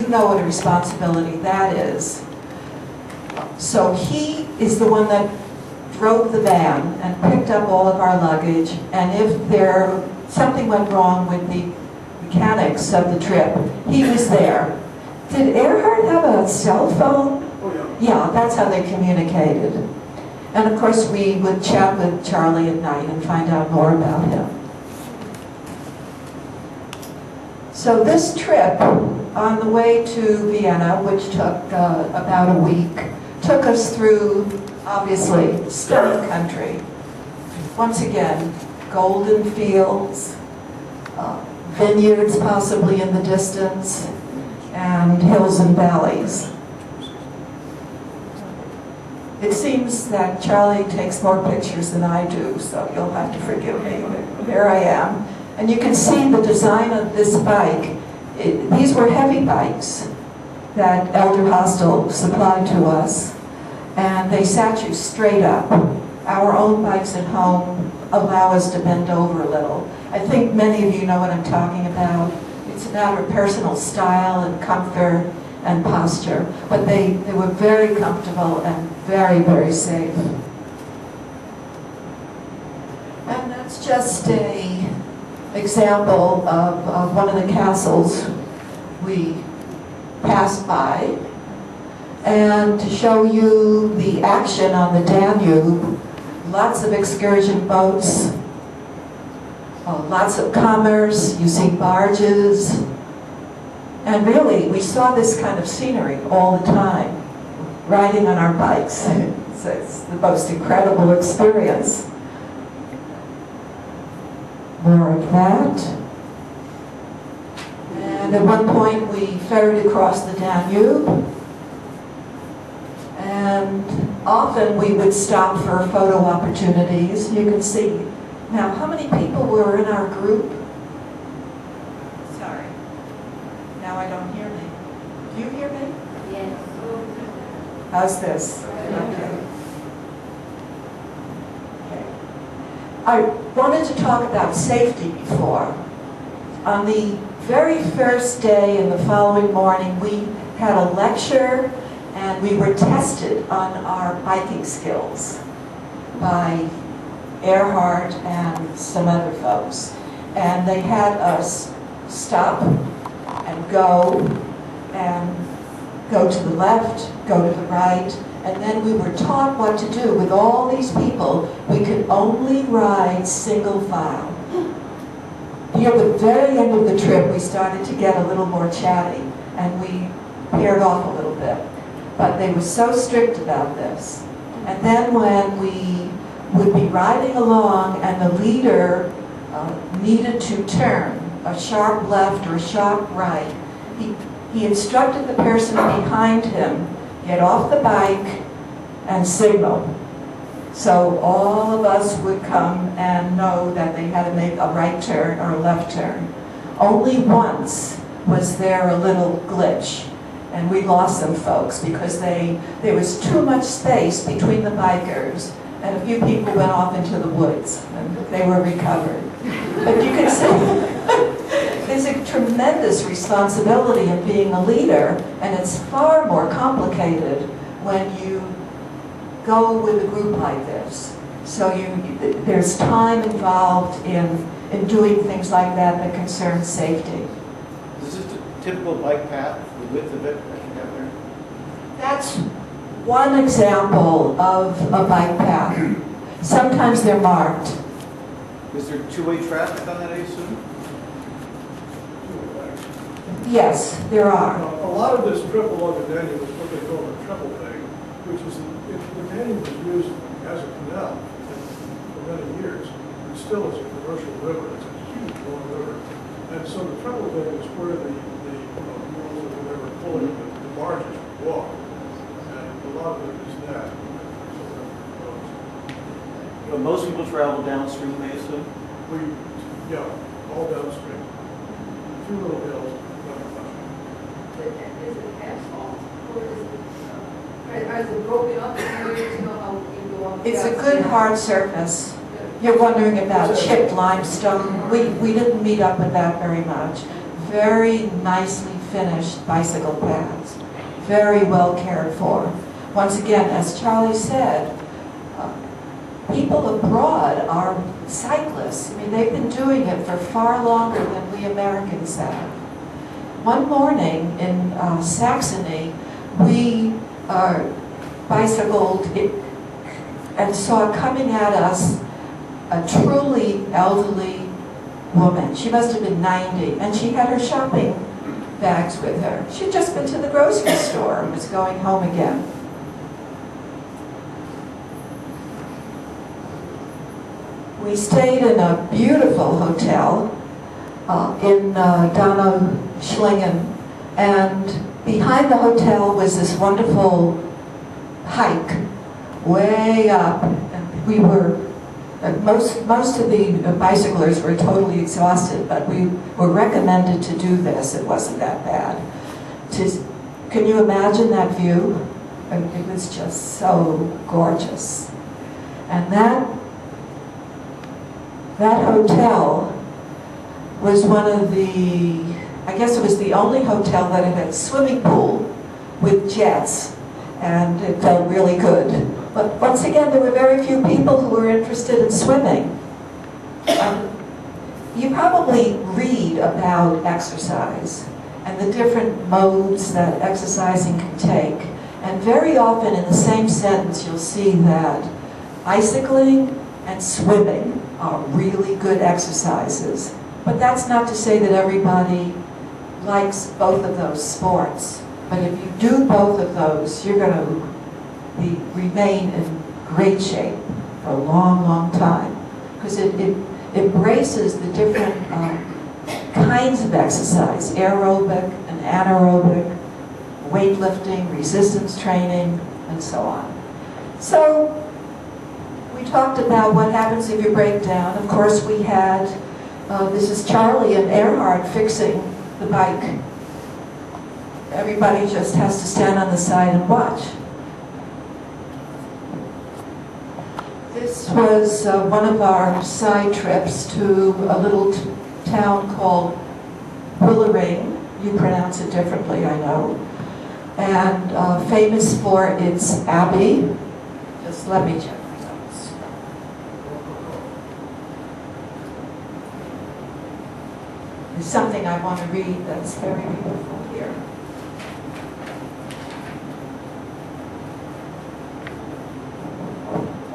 know what a responsibility that is. So he is the one that drove the van and picked up all of our luggage, and if something went wrong with the mechanics of the trip, he was there. Did Earhart have a cell phone? Oh, yeah. Yeah, that's how they communicated. And of course we would chat with Charlie at night and find out more about him. So this trip on the way to Vienna, which took about a week, took us through, obviously, stunning country. Once again, golden fields, vineyards possibly in the distance, and hills and valleys. It seems that Charlie takes more pictures than I do, so you'll have to forgive me. There I am. And you can see the design of this bike. These were heavy bikes that Elder Hostel supplied to us, and they sat you straight up. Our own bikes at home allow us to bend over a little. I think many of you know what I'm talking about. It's a matter of personal style and comfort and posture, but they were very comfortable and very, very safe. And that's just an example of one of the castles we passed by. And to show you the action on the Danube, lots of excursion boats, lots of commerce, you see barges, and really we saw this kind of scenery all the time, riding on our bikes. It's the most incredible experience. More of that. And at one point we ferried across the Danube, and often we would stop for photo opportunities. You can see. Now, how many people were in our group? Sorry. Now I don't hear me. Do you hear me? Yes. How's this? Okay. I wanted to talk about safety before. On the very first day and the following morning, we had a lecture and we were tested on our biking skills by Earhart and some other folks. And they had us stop and go to the left, go to the right, and then we were taught what to do. With all these people, we could only ride single file. Near the very end of the trip, we started to get a little more chatty, and we paired off a little bit. But they were so strict about this. And then when we would be riding along and the leader needed to turn a sharp left or a sharp right, he instructed the person behind him, get off the bike and signal. So all of us would come and know that they had to make a right turn or a left turn. Only once was there a little glitch, and we lost some folks because there was too much space between the bikers, and a few people went off into the woods, and they were recovered. But you can see there's a tremendous responsibility in being a leader, and it's far more complicated when you go with a group like this. So there's time involved in doing things like that that concern safety. Is this a typical bike path, the width of it that you have there? That's one example of a bike path. Sometimes they're marked. Is there two-way traffic on that, I assume? Yes, there are. A lot of this trip along the Danube is what they call the triple thing, which is the Danube was used as a canal for many years. It still is a commercial river. It's a huge long river. And so the triple thing is where the mules or whatever pulling the barges walk. And a lot of it is that. You know, most people travel downstream, I assume? Yeah, all downstream. A few little hills. Is it asphalt or is it broken up? You know how you go on. It's a good hard surface. You're wondering about chipped limestone. We didn't meet up with that very much. Very nicely finished bicycle paths, very well cared for. Once again, as Charlie said, people abroad are cyclists. I mean, they've been doing it for far longer than we Americans have. One morning in Saxony, we bicycled and saw coming at us a truly elderly woman. She must have been 90, and she had her shopping bags with her. She'd just been to the grocery store and was going home again. We stayed in a beautiful hotel in DANUBE, and behind the hotel was this wonderful hike way up, and we were most of the bicyclers were totally exhausted, but we were recommended to do this. It wasn't that bad. Can you imagine that view? It was just so gorgeous. And that hotel was one of the, I guess it was the only hotel that had a swimming pool with jets, and it felt really good. But once again, there were very few people who were interested in swimming. You probably read about exercise and the different modes that exercising can take, and very often in the same sentence you'll see that bicycling and swimming are really good exercises. But that's not to say that everybody likes both of those sports. But if you do both of those, you're going to remain in great shape for a long, long time. Because it embraces the different kinds of exercise, aerobic and anaerobic, weightlifting, resistance training, and so on. So we talked about what happens if you break down. Of course, we had, this is Charlie and Earhart fixing the bike. Everybody just has to stand on the side and watch. This was one of our side trips to a little town called Willering. You pronounce it differently, I know. And famous for its abbey. Just let me check my notes. There's something I want to read that's very beautiful here.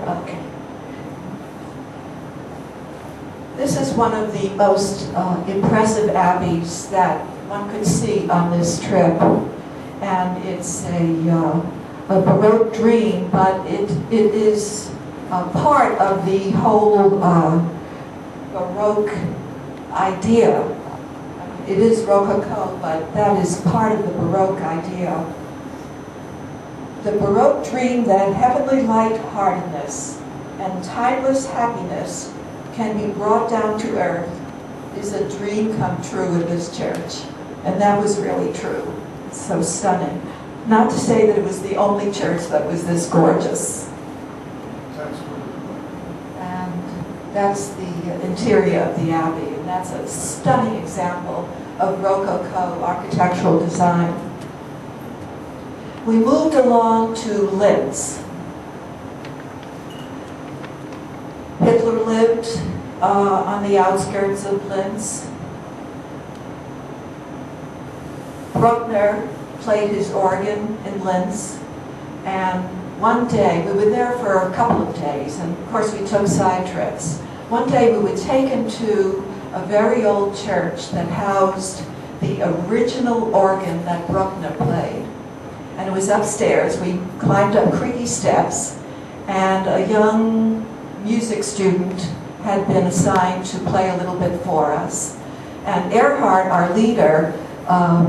Okay. This is one of the most impressive abbeys that one could see on this trip, and it's a Baroque dream, but it is part of the whole Baroque idea. It is Rococo, but that is part of the Baroque idea. The Baroque dream that heavenly light-heartedness and timeless happiness can be brought down to earth is a dream come true in this church. And that was really true. It's so stunning. Not to say that it was the only church that was this gorgeous. And that's the interior of the abbey, and that's a stunning example of Rococo architectural design. We moved along to Linz. Hitler lived on the outskirts of Linz. Bruckner played his organ in Linz, and one day, we were there for a couple of days, and of course we took side trips. One day we were taken to a very old church that housed the original organ that Bruckner played. And it was upstairs. We climbed up creaky steps, and a young music student had been assigned to play a little bit for us. And Earhart, our leader,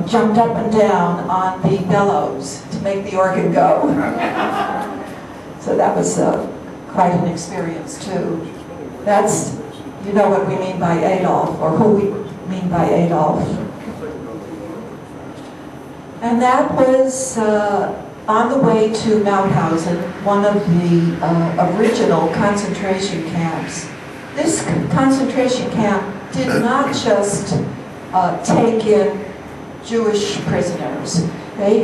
jumped up and down on the bellows to make the organ go. So that was quite an experience too. That's, you know what we mean by Adolf, or who we mean by Adolf. And that was on the way to Mauthausen, one of the original concentration camps. This concentration camp did not just take in Jewish prisoners. They